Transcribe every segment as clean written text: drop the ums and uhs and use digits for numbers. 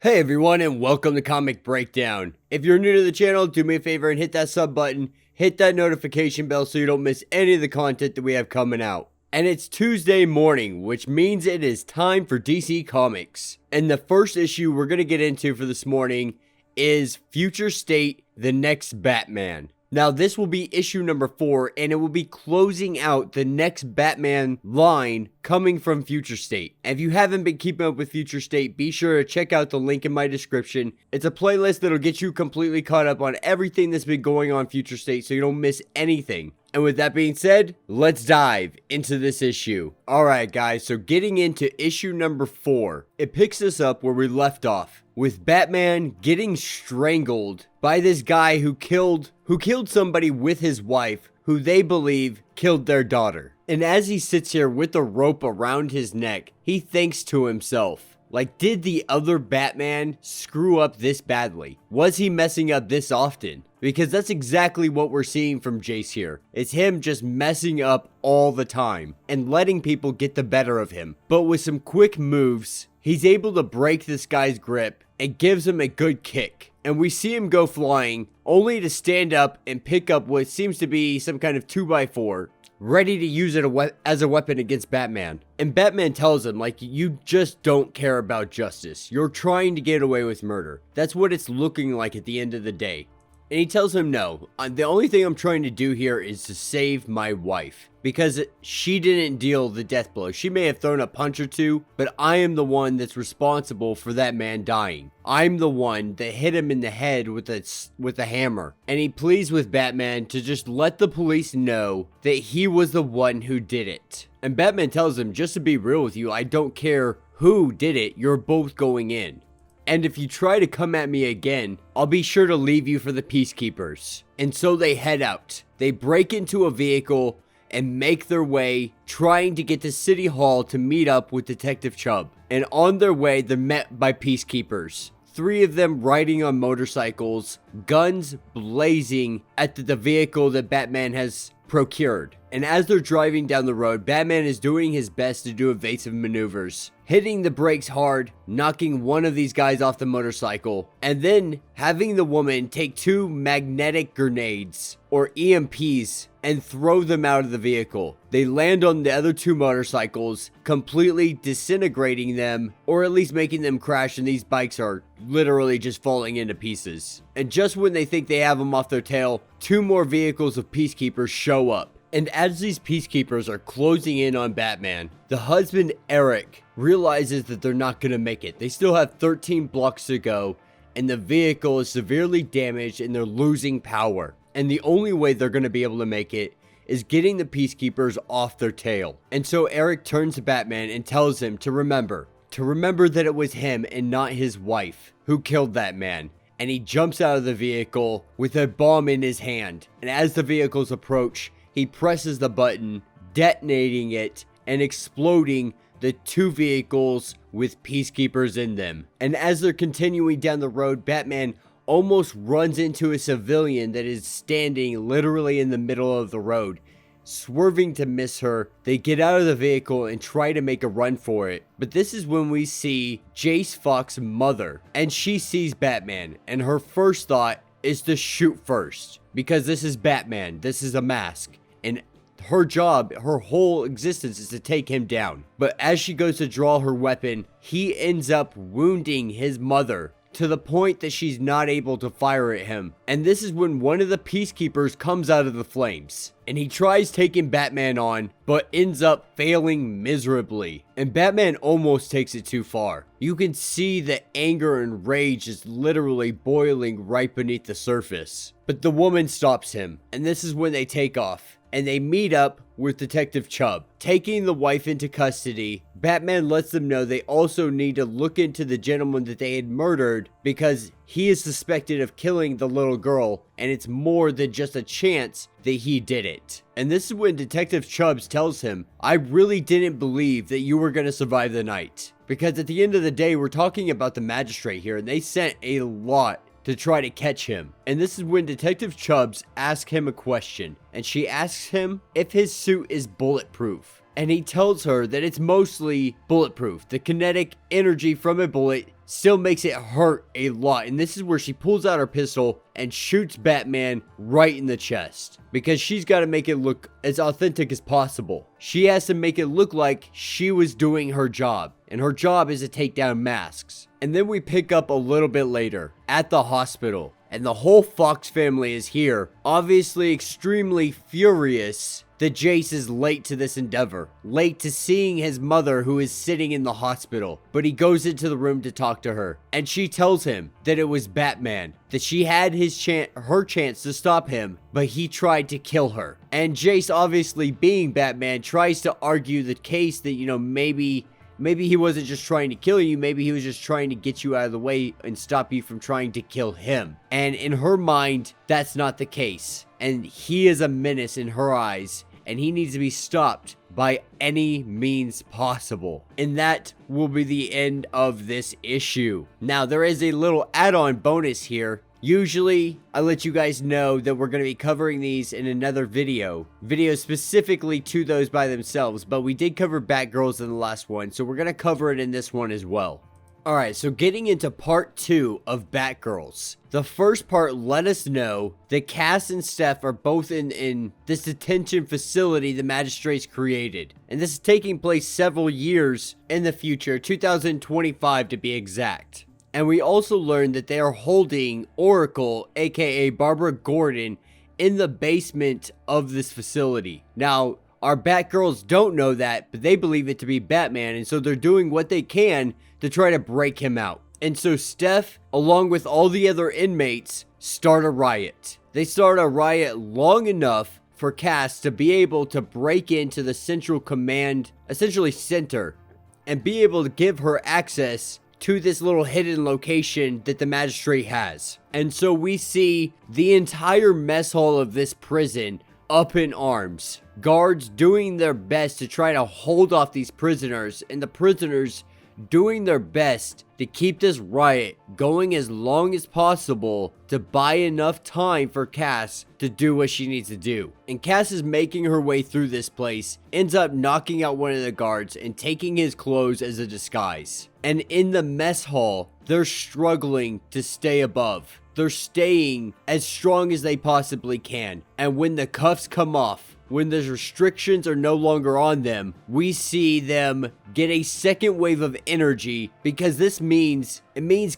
Hey everyone, and welcome to Comic Breakdown. If you're new to the channel, do me a favor and hit that sub button, hit that notification bell so you don't miss any of the content that we have coming out. And it's Tuesday morning, which means it is time for DC Comics. And the first issue we're going to get into for this morning is Future State, the Next Batman. Now, this will be issue number 4, and it will be closing out the next Batman line coming from Future State. If you haven't been keeping up with Future State, be sure to check out the link in my description. It's a playlist that'll get you completely caught up on everything that's been going on Future State so you don't miss anything. And with that being said, let's dive into this issue. Alright guys, so getting into issue number 4, it picks us up where we left off, with Batman getting strangled by this guy who killed somebody with his wife, who they believe killed their daughter. And as he sits here with the rope around his neck, he thinks to himself, like, did the other Batman screw up this badly? Was he messing up this often? Because that's exactly what we're seeing from Jace here. It's him just messing up all the time and letting people get the better of him. But with some quick moves, he's able to break this guy's grip and gives him a good kick. And we see him go flying, only to stand up and pick up what seems to be some kind of 2x4, ready to use it as a weapon against Batman. And Batman tells him, like, you just don't care about justice. You're trying to get away with murder. That's what it's looking like at the end of the day. And he tells him, no, the only thing I'm trying to do here is to save my wife. Because she didn't deal the death blow. She may have thrown a punch or two, but I am the one that's responsible for that man dying. I'm the one that hit him in the head with a hammer. And he pleads with Batman to just let the police know that he was the one who did it. And Batman tells him, just to be real with you, I don't care who did it, you're both going in. And if you try to come at me again, I'll be sure to leave you for the Peacekeepers. And so they head out. They break into a vehicle and make their way, trying to get to City Hall to meet up with Detective Chubb. And on their way, they're met by Peacekeepers. 3 of them riding on motorcycles, guns blazing at the vehicle that Batman has procured. And as they're driving down the road, Batman is doing his best to do evasive maneuvers, hitting the brakes hard, knocking one of these guys off the motorcycle, and then having the woman take 2 magnetic grenades, or EMPs, and throw them out of the vehicle. They land on the other 2 motorcycles, completely disintegrating them, or at least making them crash, and these bikes are literally just falling into pieces. And just when they think they have them off their tail, 2 more vehicles of Peacekeepers show up. And as these Peacekeepers are closing in on Batman, the husband, Eric, realizes that they're not going to make it. They still have 13 blocks to go, and the vehicle is severely damaged and they're losing power. And the only way they're going to be able to make it is getting the Peacekeepers off their tail. And so Eric turns to Batman and tells him to remember that it was him and not his wife who killed that man. And he jumps out of the vehicle with a bomb in his hand. And as the vehicles approach, he presses the button, detonating it and exploding the 2 vehicles with Peacekeepers in them. And as they're continuing down the road, Batman almost runs into a civilian that is standing literally in the middle of the road. Swerving to miss her, they get out of the vehicle and try to make a run for it. But this is when we see Jace Fox's mother, and she sees Batman, and her first thought is to shoot first. Because this is Batman, this is a mask. And her job, her whole existence is to take him down. But as she goes to draw her weapon, he ends up wounding his mother to the point that she's not able to fire at him. And this is when one of the Peacekeepers comes out of the flames. And he tries taking Batman on, but ends up failing miserably. And Batman almost takes it too far. You can see the anger and rage is literally boiling right beneath the surface. But the woman stops him, and this is when they take off. And they meet up with Detective Chubb. Taking the wife into custody, Batman lets them know they also need to look into the gentleman that they had murdered because he is suspected of killing the little girl, and it's more than just a chance that he did it. And this is when Detective Chubbs tells him, I really didn't believe that you were going to survive the night. Because at the end of the day, we're talking about the Magistrate here, and they sent a lot to try to catch him. And this is when Detective Chubbs asks him a question, and she asks him if his suit is bulletproof. and he tells her that it's mostly bulletproof. The kinetic energy from a bullet still makes it hurt a lot, and this is where she pulls out her pistol and shoots Batman right in the chest, because she's got to make it look as authentic as possible. She has to make it look like she was doing her job, and her job is to take down masks. And then we pick up a little bit later at the hospital, and the whole Fox family is here, obviously extremely furious that Jace is late to this endeavor, late to seeing his mother who is sitting in the hospital. But he goes into the room to talk to her, and she tells him that it was Batman, that she had her chance to stop him, but he tried to kill her. And Jace, obviously being Batman, tries to argue the case that, you know, maybe he wasn't just trying to kill you, maybe he was just trying to get you out of the way and stop you from trying to kill him. And in her mind, that's not the case. And he is a menace in her eyes, and he needs to be stopped by any means possible. And that will be the end of this issue. Now, there is a little add-on bonus here. Usually, I let you guys know that we're going to be covering these in another video specifically to those by themselves, but we did cover Batgirls in the last one, so we're going to cover it in this one as well. Alright, so getting into part 2 of Batgirls. The first part let us know that Cass and Steph are both in this detention facility the Magistrate's created. And this is taking place several years in the future, 2025 to be exact. And we also learned that they are holding Oracle, aka Barbara Gordon, in the basement of this facility. Now, our Batgirls don't know that, but they believe it to be Batman, and so they're doing what they can to try to break him out. And so Steph, along with all the other inmates, start a riot. They start a riot long enough for Cass to be able to break into the central command, essentially center, and be able to give her access to this little hidden location that the Magistrate has. And so we see the entire mess hall of this prison up in arms. Guards doing their best to try to hold off these prisoners, and the prisoners doing their best to keep this riot going as long as possible to buy enough time for Cass to do what she needs to do. And Cass is making her way through this place, ends up knocking out one of the guards and taking his clothes as a disguise. And in the mess hall, they're struggling to stay above. They're staying as strong as they possibly can. And when the cuffs come off, when the restrictions are no longer on them, we see them get a second wave of energy, because this means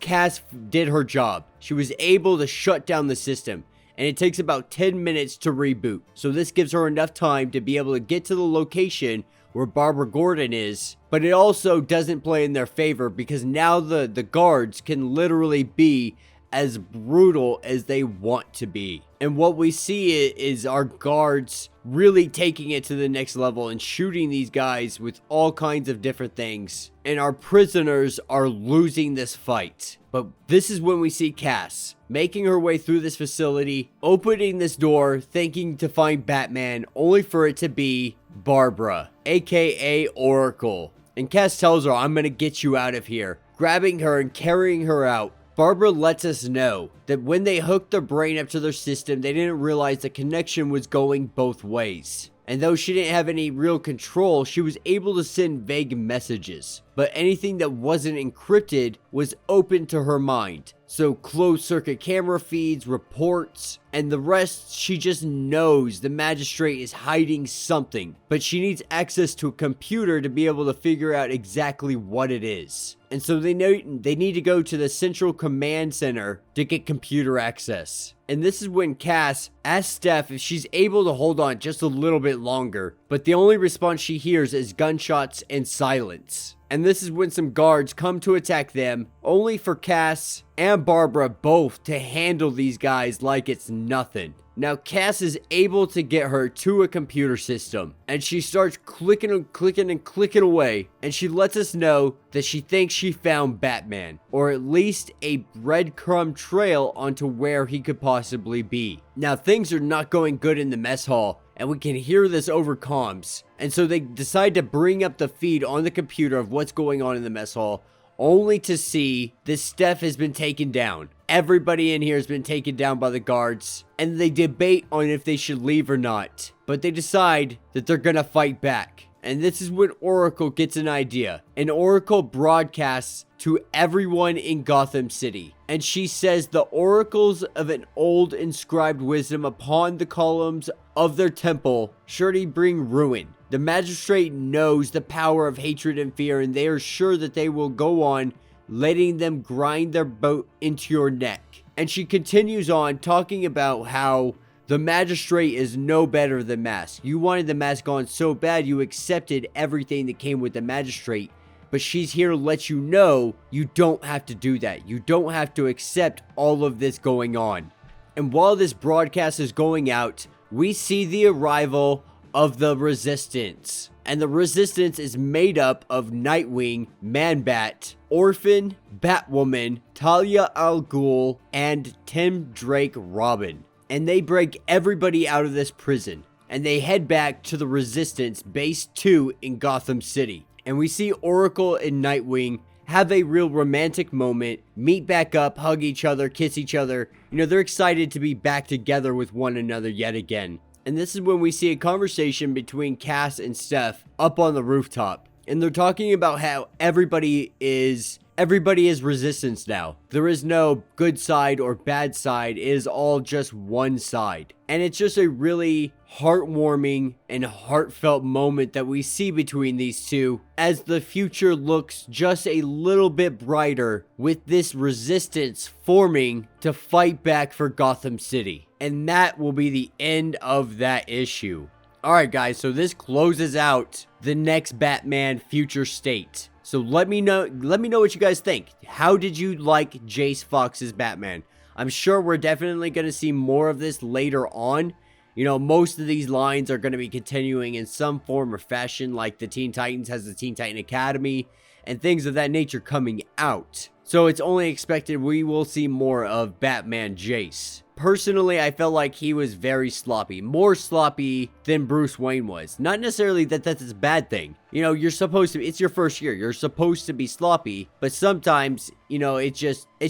Cass did her job. She was able to shut down the system, and it takes about 10 minutes to reboot. So this gives her enough time to be able to get to the location where Barbara Gordon is, but it also doesn't play in their favor, because now the guards can literally be as brutal as they want to be. And what we see is our guards really taking it to the next level and shooting these guys with all kinds of different things. And our prisoners are losing this fight. But this is when we see Cass making her way through this facility, opening this door, thinking to find Batman, only for it to be Barbara, aka Oracle. And Cass tells her, "I'm gonna get you out of here," grabbing her and carrying her out. Barbara lets us know that when they hooked their brain up to their system, they didn't realize the connection was going both ways. And though she didn't have any real control, she was able to send vague messages. But anything that wasn't encrypted was open to her mind. So closed circuit camera feeds, reports, and the rest, she just knows the Magistrate is hiding something. But she needs access to a computer to be able to figure out exactly what it is. And so they need to go to the central command center to get computer access. And this is when Cass asks Steph if she's able to hold on just a little bit longer. But the only response she hears is gunshots and silence. And this is when some guards come to attack them, only for Cass and Barbara both to handle these guys like it's nothing. Now Cass is able to get her to a computer system, and she starts clicking away, and she lets us know that she thinks she found Batman, or at least a breadcrumb trail onto where he could possibly be. Now things are not going good in the mess hall, and we can hear this over comms, and so they decide to bring up the feed on the computer of what's going on in the mess hall, only to see that Steph has been taken down. Everybody in here has been taken down by the guards, and they debate on if they should leave or not. But they decide that they're gonna fight back. And this is when Oracle gets an idea. And Oracle broadcasts to everyone in Gotham City. And she says the oracles of an old inscribed wisdom upon the columns of their temple surely bring ruin. The magistrate knows the power of hatred and fear, and they are sure that they will go on letting them grind their boat into your neck. And she continues on talking about how the magistrate is no better than Mask. You wanted the mask on so bad you accepted everything that came with the magistrate. But she's here to let you know you don't have to do that. You don't have to accept all of this going on. And while this broadcast is going out, we see the arrival of the Resistance. And the Resistance is made up of Nightwing, Man-Bat, Orphan, Batwoman, Talia al Ghul, and Tim Drake Robin. And they break everybody out of this prison. And they head back to the Resistance Base 2 in Gotham City. And we see Oracle and Nightwing have a real romantic moment, meet back up, hug each other, kiss each other. You know, they're excited to be back together with one another yet again. And this is when we see a conversation between Cass and Steph up on the rooftop. And they're talking about how everybody is Resistance now. There is no good side or bad side. It is all just one side. And it's just a really heartwarming and heartfelt moment that we see between these two as the future looks just a little bit brighter with this Resistance forming to fight back for Gotham City. And that will be the end of that issue. Alright guys, so this closes out the next Batman future state. So let me know what you guys think. How did you like Jace Fox's Batman? I'm sure we're definitely going to see more of this later on. You know, most of these lines are going to be continuing in some form or fashion, like the Teen Titans has the Teen Titan Academy and things of that nature coming out. So it's only expected we will see more of Batman Jace. Personally, I felt like he was very sloppy. More sloppy than Bruce Wayne was. Not necessarily that that's a bad thing. You know, you're supposed to, it's your first year. You're supposed to be sloppy. But sometimes, you know, it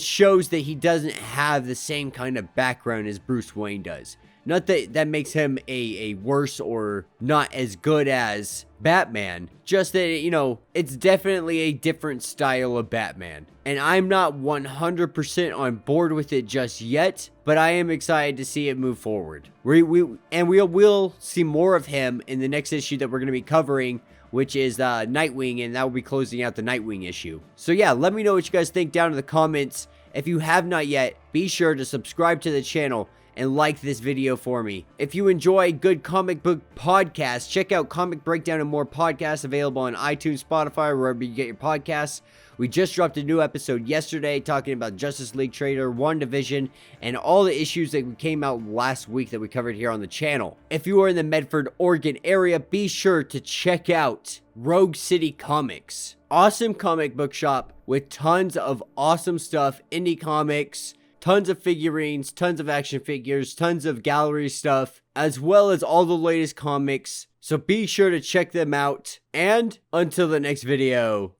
shows that he doesn't have the same kind of background as Bruce Wayne does. Not that that makes him a worse or not as good as Batman. Just that, you know, it's definitely a different style of Batman. And I'm not 100% on board with it just yet. But I am excited to see it move forward. We'll see more of him in the next issue that we're going to be covering, which is Nightwing. And that will be closing out the Nightwing issue. So yeah, let me know what you guys think down in the comments. If you have not yet, be sure to subscribe to the channel and like this video for me. If you enjoy good comic book podcasts, check out Comic Breakdown and More podcasts available on iTunes, Spotify, or wherever you get your podcasts. We just dropped a new episode yesterday talking about Justice League Trailer, WandaVision, and all the issues that came out last week that we covered here on the channel. If you are in the Medford, Oregon area, be sure to check out Rogue City Comics. Awesome comic book shop with tons of awesome stuff, indie comics, tons of figurines, tons of action figures, tons of gallery stuff, as well as all the latest comics. So be sure to check them out. And until the next video,